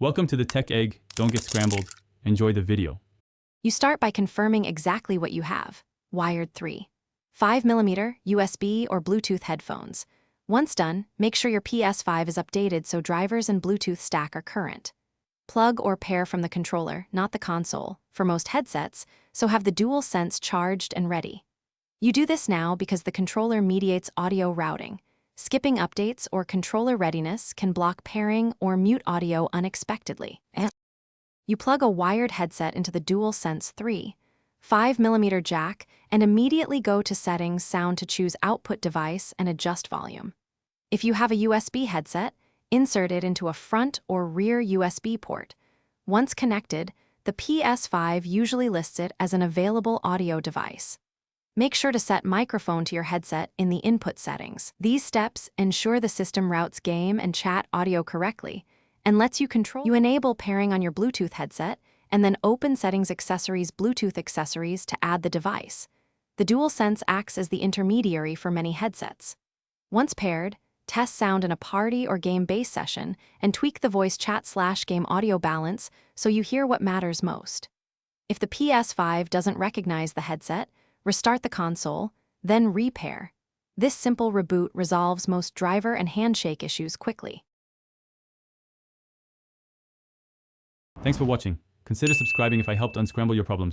Welcome to the Tech Egg. Don't get scrambled. Enjoy the video. You start by confirming exactly what you have. Wired 3. 5mm USB or Bluetooth headphones. Once done, make sure your PS5 is updated so drivers and Bluetooth stack are current. Plug or pair from the controller, not the console, for most headsets, so have the DualSense charged and ready. You do this now because the controller mediates audio routing. Skipping updates or controller readiness can block pairing or mute audio unexpectedly. You plug a wired headset into the DualSense 3, 5mm jack, and immediately go to Settings, Sound to choose Output Device and adjust volume. If you have a USB headset, insert it into a front or rear USB port. Once connected, the PS5 usually lists it as an available audio device. Make sure to set microphone to your headset in the input settings. These steps ensure the system routes game and chat audio correctly and lets you control. You enable pairing on your Bluetooth headset and then open Settings Accessories Bluetooth Accessories to add the device. The DualSense acts as the intermediary for many headsets. Once paired, test sound in a party or game-based session and tweak the voice chat/game audio balance so you hear what matters most. If the PS5 doesn't recognize the headset, restart the console, then repair. This simple reboot resolves most driver and handshake issues quickly. Thanks for watching. Consider subscribing if I helped unscramble your problems.